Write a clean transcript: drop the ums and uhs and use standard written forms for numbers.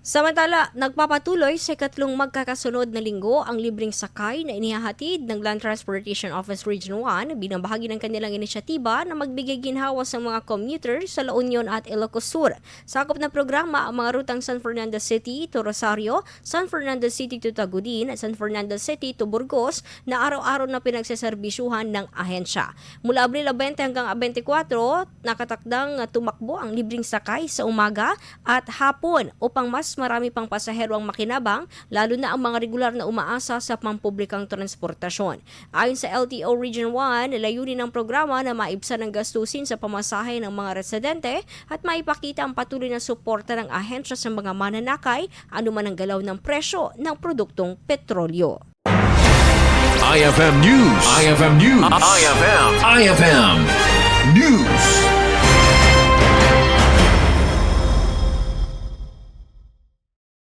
Samantala, nagpapatuloy sa ikatlong magkakasunod na linggo ang libreng sakay na inihahatid ng Land Transportation Office Region 1 bilang bahagi ng kanilang inisyatiba na magbigay ginhawa sa mga commuters sa La Union at Ilocos Sur. Sakop na programa ang mga rutang San Fernando City to Rosario, San Fernando City to Tagudin at San Fernando City to Burgos na araw-araw na pinagseserbisyuhan ng ahensya. Mula Abril 20 hanggang 24, nakatakdang tumakbo ang libreng sakay sa umaga at hapon upang mas marami pang pasahero ang makinabang, lalo na ang mga regular na umaasa sa pampublikang transportasyon. Ayon sa LTO Region 1, layunin ng programa na maibsan ang gastusin sa pamasahe ng mga residente at maipakita ang patuloy na suporta ng ahensya sa mga mananakay anuman ang galaw ng presyo ng produktong petrolyo. IFM News. IFM News. IFM News.